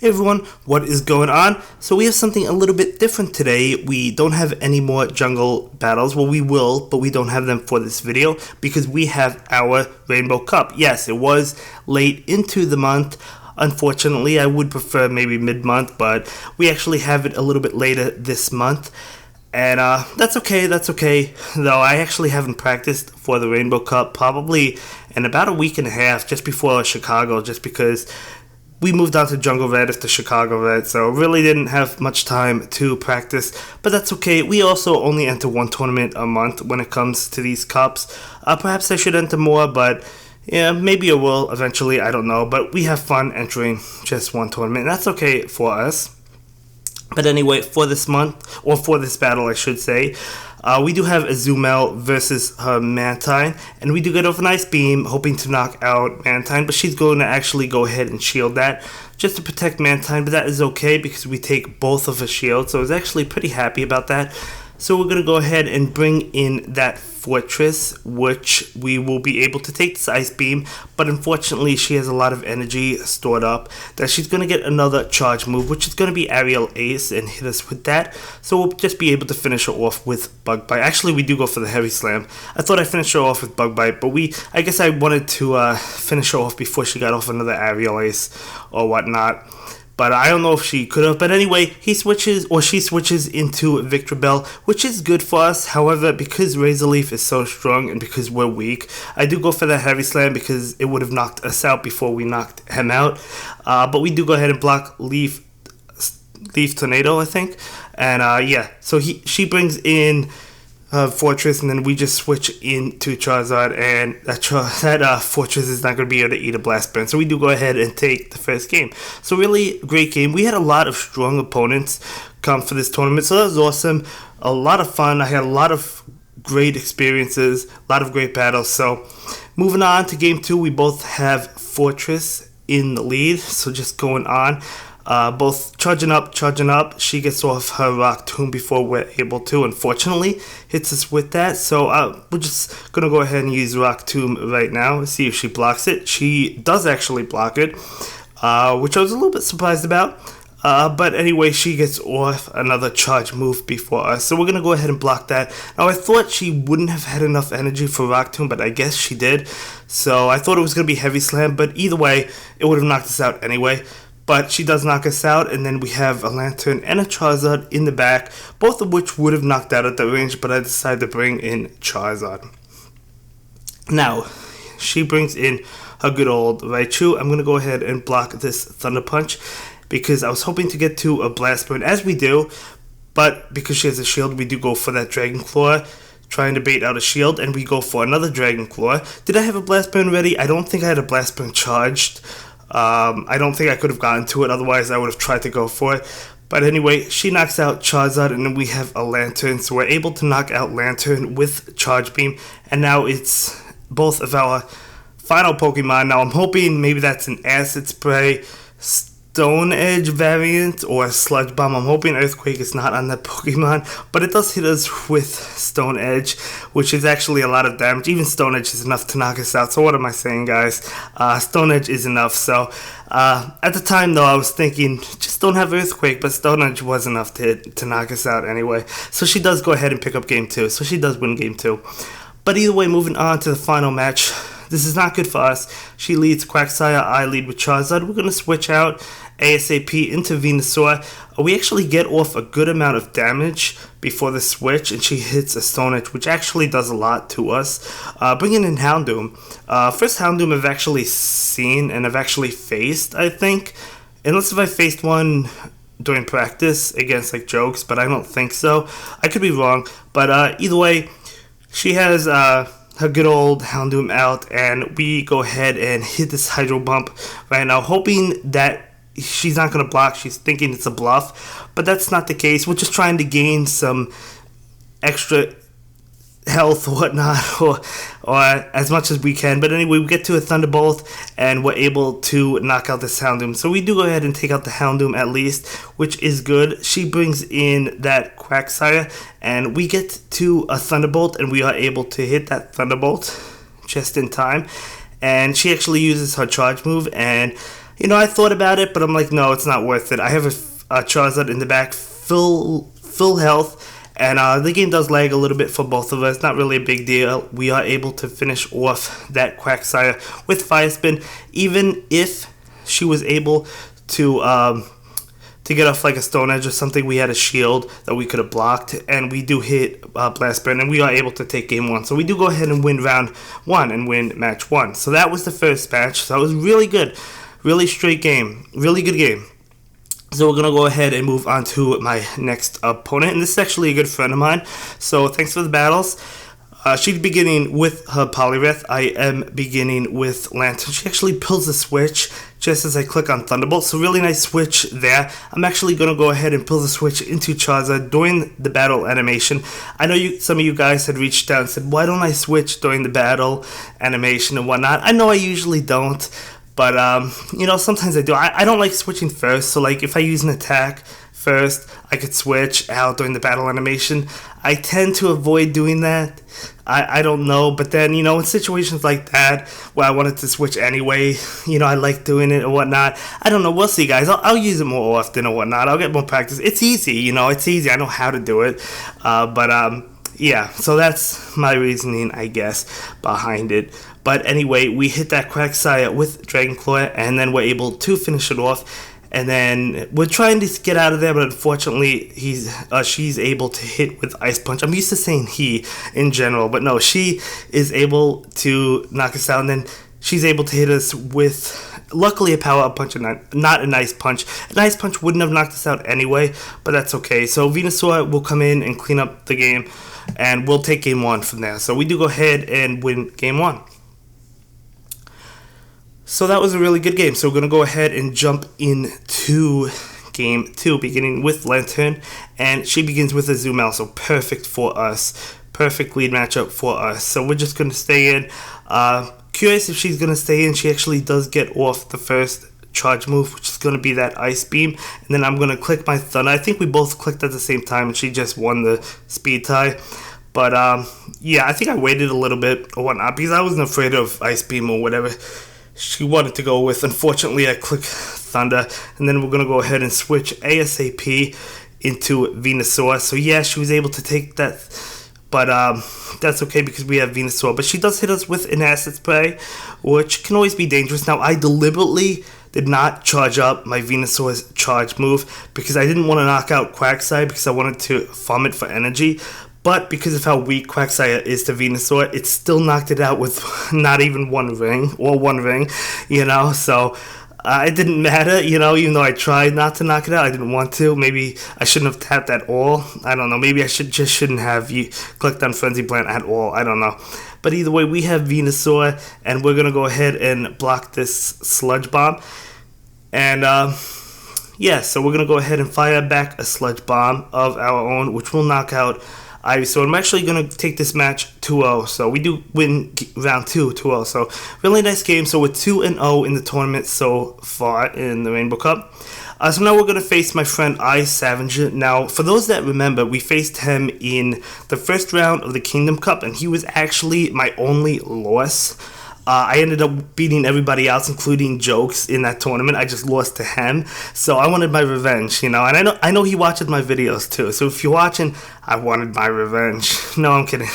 Hey everyone, what is going on? So we have something a little bit different today. We don't have any more jungle battles. Well, we will, but we don't have them for this video because we have our Rainbow Cup. Yes, it was late into the month. Unfortunately, I would prefer maybe mid-month, but we actually have it a little bit later this month. And that's okay, though I actually haven't practiced for the Rainbow Cup probably in about a week and a half just before Chicago, just because we moved on to Jungle Red after Chicago Red, so really didn't have much time to practice, but that's okay. We also only enter one tournament a month when it comes to these cups. Perhaps I should enter more, but yeah, maybe I will eventually, I don't know, but we have fun entering just one tournament, and that's okay for us. But anyway, for this month, or for this battle I should say, we do have Azumel versus her Mantine, and we do get off an Ice Beam, hoping to knock out Mantine, but she's going to actually go ahead and shield that, just to protect Mantine, but that is okay because we take both of her shields, so I was actually pretty happy about that. So we're going to go ahead and bring in that Fortress, which we will be able to take this Ice Beam, but unfortunately she has a lot of energy stored up that she's going to get another charge move, which is going to be Aerial Ace and hit us with that. So we'll just be able to finish her off with Bug Bite. Actually, we do go for the Heavy Slam. I thought I finished her off with Bug Bite, but I guess I wanted to finish her off before she got off another Aerial Ace or whatnot. But I don't know if she could have. But anyway, she switches into Victreebel, which is good for us. However, because Razor Leaf is so strong and because we're weak, I do go for the Heavy Slam because it would have knocked us out before we knocked him out. But we do go ahead and block Leaf Tornado, I think. And yeah, so she brings in Fortress, and then we just switch into Charizard, and that Fortress is not going to be able to eat a Blast Burn, so we do go ahead and take the first game. So really great game. We had a lot of strong opponents come for this tournament, so that was awesome. A lot of fun. I had a lot of great experiences, a lot of great battles. So moving on to game 2, we both have Fortress in the lead, so just going on. Both charging up. She gets off her Rock Tomb before we're able to, unfortunately. Hits us with that. So we're just going to go ahead and use Rock Tomb right now. See if she blocks it. She does actually block it, which I was a little bit surprised about. But anyway, she gets off another charge move before us. So we're going to go ahead and block that. Now, I thought she wouldn't have had enough energy for Rock Tomb, but I guess she did. So I thought it was going to be Heavy Slam, but either way, it would have knocked us out anyway. But she does knock us out, and then we have a Lantern and a Charizard in the back, both of which would have knocked out at the range, but I decided to bring in Charizard. Now, she brings in her good old Raichu. I'm going to go ahead and block this Thunder Punch, because I was hoping to get to a Blast Burn, as we do, but because she has a shield, we do go for that Dragon Claw, trying to bait out a shield, and we go for another Dragon Claw. Did I have a Blast Burn ready? I don't think I had a Blast Burn charged. I don't think I could have gotten to it, otherwise I would have tried to go for it. But anyway, she knocks out Charizard, and then we have a Lantern, so we're able to knock out Lantern with Charge Beam, and now it's both of our final Pokemon. Now I'm hoping maybe that's an Acid Spray, Stone Edge variant, or Sludge Bomb. I'm hoping Earthquake is not on that Pokemon, but it does hit us with Stone Edge, which is actually a lot of damage. Even Stone Edge is enough to knock us out, so what am I saying, guys? Stone Edge is enough. So at the time, though, I was thinking, just don't have Earthquake, but Stone Edge was enough to knock us out anyway. So she does go ahead and pick up game 2, so she does win game 2. But either way, moving on to the final match, this is not good for us. She leads Quagsire, I lead with Charizard. We're going to switch out ASAP into Venusaur. We actually get off a good amount of damage before the switch, and she hits a Stone Edge, which actually does a lot to us. Bringing in Houndoom. First Houndoom I've actually seen and I've actually faced, I think. Unless if I faced one during practice against like Jokes, but I don't think so. I could be wrong, but either way, she has her good old Houndoom out, and we go ahead and hit this Hydro Bump right now, hoping that she's not going to block. She's thinking it's a bluff, but that's not the case. We're just trying to gain some extra health or whatnot, or as much as we can. But anyway, we get to a Thunderbolt, and we're able to knock out this Houndoom. So we do go ahead and take out the Houndoom at least, which is good. She brings in that Quagsire, and we get to a Thunderbolt, and we are able to hit that Thunderbolt just in time. And she actually uses her charge move, and You know, I thought about it, but I'm like, no, it's not worth it. I have a Charizard in the back, full health, and the game does lag a little bit for both of us. Not really a big deal. We are able to finish off that Quagsire with Fire Spin, even if she was able to get off like a Stone Edge or something. We had a shield that we could have blocked, and we do hit Blast Burn, and we are able to take game 1. So we do go ahead and win round 1 and win match 1. So that was the first match. So that was really good. Really straight game. Really good game. So we're going to go ahead and move on to my next opponent. And this is actually a good friend of mine. So thanks for the battles. She's beginning with her Poliwrath. I am beginning with Lantern. She actually pulls the switch just as I click on Thunderbolt. So really nice switch there. I'm actually going to go ahead and pull the switch into Charizard during the battle animation. I know some of you guys had reached out and said, why don't I switch during the battle animation and whatnot? I know I usually don't. But, you know, sometimes I do. I don't like switching first. So, like, if I use an attack first, I could switch out during the battle animation. I tend to avoid doing that. I don't know. But then, you know, in situations like that where I wanted to switch anyway, you know, I like doing it and whatnot. I don't know. We'll see, guys. I'll use it more often or whatnot. I'll get more practice. It's easy, you know. It's easy. I know how to do it. Yeah, so that's my reasoning, I guess, behind it. But anyway, we hit that Quagsire with Dragon Claw, and then we're able to finish it off. And then we're trying to get out of there, but unfortunately, she's able to hit with Ice Punch. I'm used to saying he in general, but no, she is able to knock us out, and then she's able to hit us with, luckily, a Power Up Punch and not an Ice Punch. An Ice Punch wouldn't have knocked us out anyway, but that's okay. So Venusaur will come in and clean up the game, and we'll take game 1 from there. So we do go ahead and win game 1. So that was a really good game. So we're going to go ahead and jump into game 2, beginning with Lantern. And she begins with a Zoom-Out, so perfect for us. Perfect lead matchup for us. So we're just going to stay in. Curious if she's going to stay in. She actually does get off the first charge move, which is going to be that Ice Beam. And then I'm going to click my Thunder. I think we both clicked at the same time, and she just won the speed tie. But, yeah, I think I waited a little bit or whatnot because I wasn't afraid of Ice Beam or whatever she wanted to go with. Unfortunately, I click Thunder, and then we're going to go ahead and switch ASAP into Venusaur. So, yeah, she was able to take that, but that's okay because we have Venusaur. But she does hit us with an Acid Spray, which can always be dangerous. Now, I deliberately did not charge up my Venusaur's charge move because I didn't want to knock out Quagsire because I wanted to farm it for energy. But because of how weak Quagsire is to Venusaur, it still knocked it out with not even one ring, you know, so it didn't matter, you know, even though I tried not to knock it out, I didn't want to. Maybe I shouldn't have tapped at all. I don't know, maybe I shouldn't have clicked on Frenzy Plant at all, I don't know. But either way, we have Venusaur, and we're going to go ahead and block this Sludge Bomb. And, yeah, so we're going to go ahead and fire back a Sludge Bomb of our own, which will knock out Ivysaur. I'm actually going to take this match 2-0, so we do win round 2 2-0. So really nice game. So we're 2-0 in the tournament so far in the Rainbow Cup. So now we're going to face my friend Ice Savager. Now, for those that remember, we faced him in the first round of the Kingdom Cup, and he was actually my only loss. I ended up beating everybody else, including Jokes, in that tournament. I just lost to him, so I wanted my revenge, you know. And I know he watches my videos too. So if you're watching, I wanted my revenge. No, I'm kidding.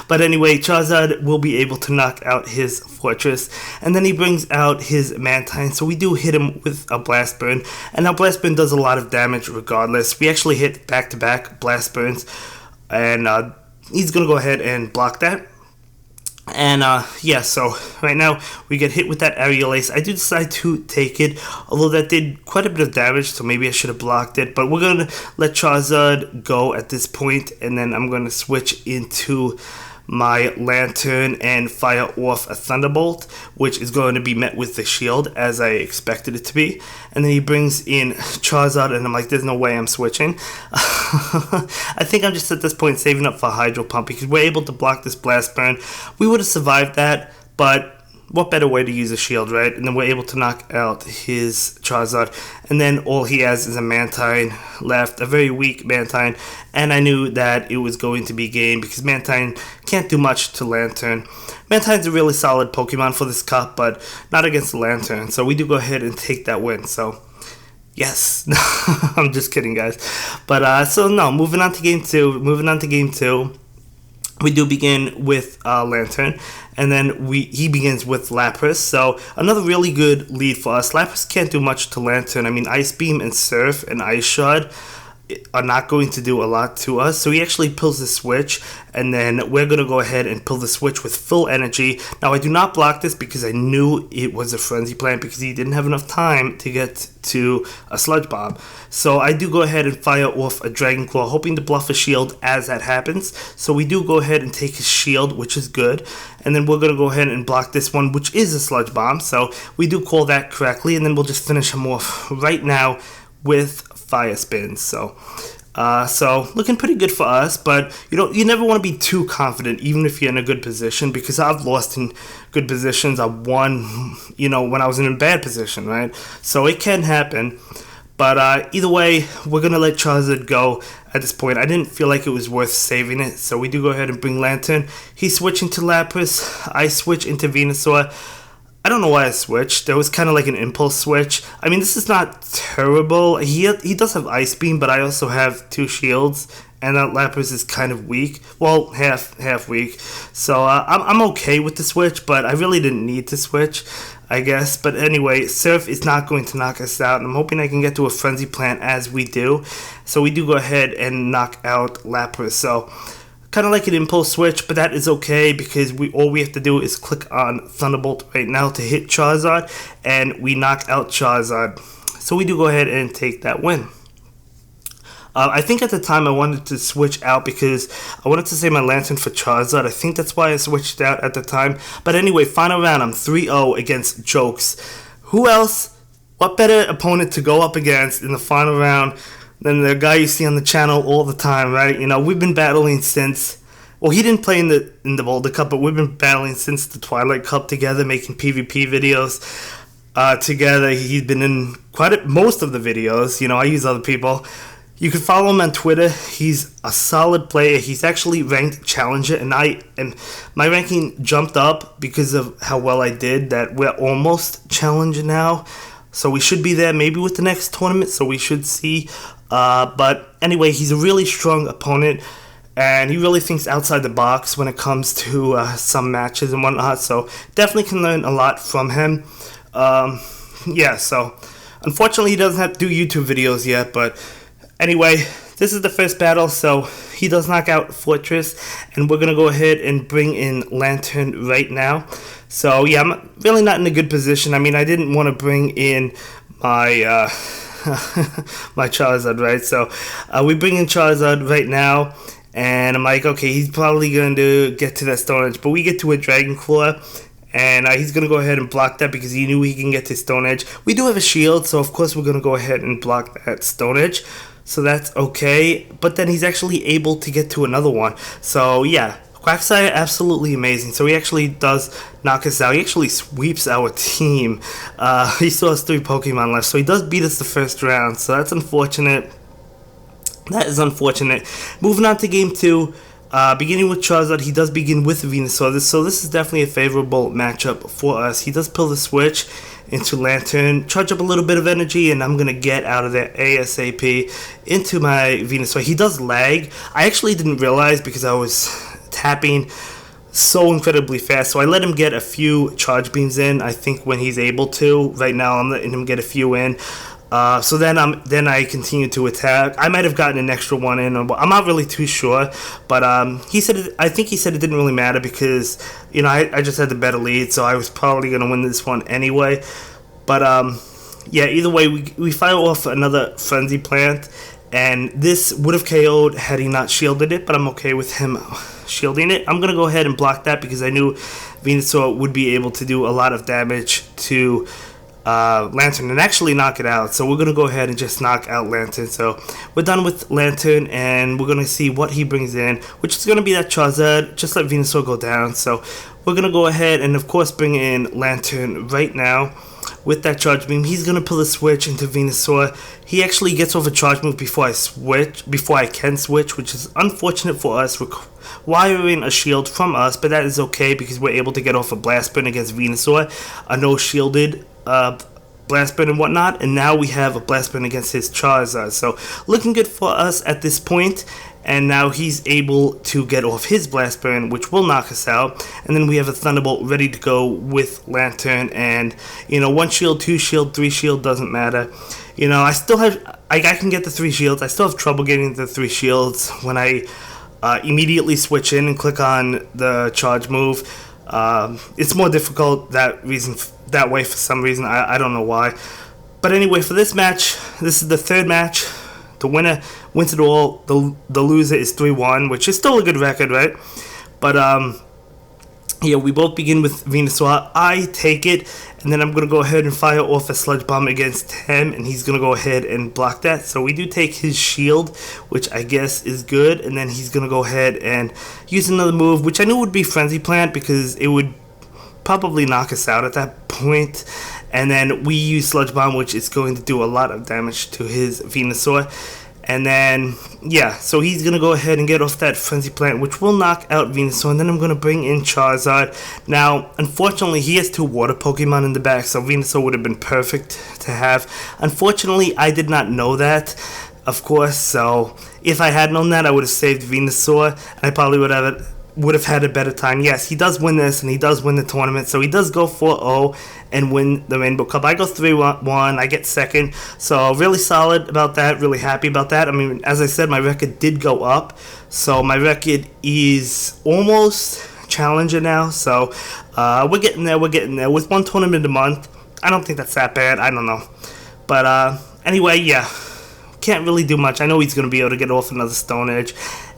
But anyway, Charizard will be able to knock out his Fortress, and then he brings out his Mantine. So we do hit him with a Blast Burn, and now Blast Burn does a lot of damage regardless. We actually hit back-to-back Blast Burns, and he's gonna go ahead and block that. And yeah, so right now we get hit with that Aerial Ace. I do decide to take it, although that did quite a bit of damage, so maybe I should have blocked it. But we're going to let Charizard go at this point, and then I'm going to switch into my Lantern and fire off a Thunderbolt, which is going to be met with the shield as I expected it to be. And then he brings in Charizard, and I'm like, there's no way I'm switching. I think I'm just at this point saving up for Hydro Pump because we're able to block this Blast Burn. We would have survived that, but what better way to use a shield, right? And then we're able to knock out his Charizard. And then all he has is a Mantine left, a very weak Mantine. And I knew that it was going to be game because Mantine can't do much to Lantern. Mantine's a really solid Pokemon for this cup, but not against the Lantern. So we do go ahead and take that win. So, yes. I'm just kidding, guys. But, so no, moving on to game two. We do begin with Lantern, and then he begins with Lapras. So another really good lead for us. Lapras can't do much to Lantern. I mean, Ice Beam and Surf and Ice Shard are not going to do a lot to us. So he actually pulls the switch, and then we're going to go ahead and pull the switch with full energy. Now, I do not block this because I knew it was a Frenzy Plant because he didn't have enough time to get to a Sludge Bomb. So I do go ahead and fire off a Dragon Claw, hoping to bluff a shield as that happens. So we do go ahead and take his shield, which is good. And then we're going to go ahead and block this one, which is a Sludge Bomb. So we do call that correctly, and then we'll just finish him off right now with Fire Spins. So looking pretty good for us, but you never want to be too confident, even if you're in a good position, because I've lost in good positions. I won, when I was in a bad position, right? So it can happen. But either way, we're going to let Charizard go at this point. I didn't feel like it was worth saving it, so we do go ahead and bring Lantern. He's switching to Lapras. I switch into Venusaur. I don't know why I switched. There was kind of like an impulse switch. I mean, this is not terrible. He does have Ice Beam, but I also have 2 shields, and that Lapras is kind of weak. Well, half weak. So I'm okay with the switch, but I really didn't need to switch, I guess. But anyway, Surf is not going to knock us out, and I'm hoping I can get to a Frenzy Plant as we do. So we do go ahead and knock out Lapras. So kind of like an impulse switch, but that is okay because all we have to do is click on Thunderbolt right now to hit Charizard, and we knock out Charizard. So we do go ahead and take that win. I think at the time I wanted to switch out because I wanted to save my Lantern for Charizard. I think that's why I switched out at the time. But anyway, final round, I'm 3-0 against Jokes. Who else? What better opponent to go up against in the final round than the guy you see on the channel all the time, right? We've been battling since, well, he didn't play in the Boulder Cup, but we've been battling since the Twilight Cup together, making PvP videos together. He's been in most of the videos. I use other people. You can follow him on Twitter. He's a solid player. He's actually ranked Challenger, and my ranking jumped up because of how well I did. That we're almost Challenger now. So we should be there maybe with the next tournament, so we should see. But anyway, he's a really strong opponent, and he really thinks outside the box when it comes to some matches and whatnot. So definitely can learn a lot from him. So unfortunately he doesn't have to do YouTube videos yet, but anyway, this is the first battle, so he does knock out Fortress, and we're going to go ahead and bring in Lantern right now. So yeah, I'm really not in a good position. I mean, I didn't want to bring in my my Charizard, right? So we bring in Charizard right now, and I'm like, okay, he's probably going to get to that Stone Edge, but we get to a Dragon Claw, and he's going to go ahead and block that because he knew he can get to Stone Edge. We do have a shield, so of course we're going to go ahead and block that Stone Edge. So that's okay, but then he's actually able to get to another one. So yeah, Quagsire, absolutely amazing. So he actually does knock us out. He actually sweeps our team. He still has 3 Pokemon left, so he does beat us the first round. So that's unfortunate. That is unfortunate. Moving on to game 2. Beginning with Charizard, he does begin with Venusaur. So this is definitely a favorable matchup for us. He does pull the switch into Lantern, charge up a little bit of energy, and I'm going to get out of there ASAP into my Venusaur. He does lag. I actually didn't realize because I was tapping so incredibly fast, so I let him get a few charge beams in, I think, when he's able to. Right now I'm letting him get a few in. So then I continue to attack. I might have gotten an extra one in. I'm not really too sure, but I think he said it didn't really matter because I just had the better lead, so I was probably gonna win this one anyway. But yeah, either way, we fire off another Frenzy Plant, and this would have KO'd had he not shielded it, but I'm okay with him shielding it. I'm gonna go ahead and block that because I knew Venusaur would be able to do a lot of damage to Lantern and actually knock it out. So we're going to go ahead and just knock out Lantern. So we're done with Lantern, and we're going to see what he brings in, which is going to be that Charizard. Just let Venusaur go down. So we're going to go ahead and of course bring in Lantern right now. With that Charge Beam, he's going to pull a switch into Venusaur. He actually gets off a Charge Move before I can switch, which is unfortunate for us, requiring a shield from us, but that is okay because we're able to get off a Blast Burn against Venusaur, a no shielded Blast Burn and whatnot, and now we have a Blast Burn against his Charizard. So looking good for us at this point. And now he's able to get off his Blast Burn, which will knock us out. And then we have a Thunderbolt ready to go with Lantern. And, you know, 1 shield, 2 shield, 3 shield, doesn't matter. You know, I still have, I can get the 3 shields. I still have trouble getting the 3 shields when I immediately switch in and click on the charge move. It's more difficult that way for some reason. I don't know why. But anyway, for this match, this is the 3rd match. The winner wins it all. The loser is 3-1, which is still a good record, right? But yeah, we both begin with Venusaur. I take it, and then I'm gonna go ahead and fire off a Sludge Bomb against him, and he's gonna go ahead and block that. So we do take his shield, which I guess is good, and then he's gonna go ahead and use another move, which I knew would be Frenzy Plant because it would probably knock us out at that point. And then we use Sludge Bomb, which is going to do a lot of damage to his Venusaur. And then, yeah, so he's going to go ahead and get off that Frenzy Plant, which will knock out Venusaur. And then I'm going to bring in Charizard. Now, unfortunately, he has 2 water Pokemon in the back, so Venusaur would have been perfect to have. Unfortunately, I did not know that, of course. So if I had known that, I would have saved Venusaur. And I probably would have had a better time. Yes, he does win this, and he does win the tournament, so he does go 4-0 and win the Rainbow Cup. I go 3-1, I get 2nd, so really solid about that, really happy about that. I mean, as I said, my record did go up, so my record is almost Challenger now, so we're getting there, with 1 tournament a month. I don't think that's that bad, I don't know, but anyway, yeah, can't really do much. I know he's going to be able to get off another Stone Edge,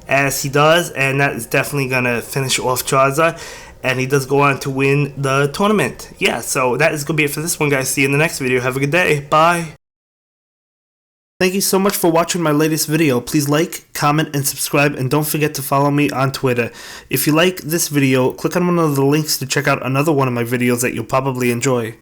as he does, and that is definitely going to finish off Charizard, and he does go on to win the tournament. Yeah, so that is going to be it for this one, guys. See you in the next video. Have a good day. Bye. Thank you so much for watching my latest video. Please like, comment, and subscribe, and don't forget to follow me on Twitter. If you like this video, click on one of the links to check out another one of my videos that you'll probably enjoy.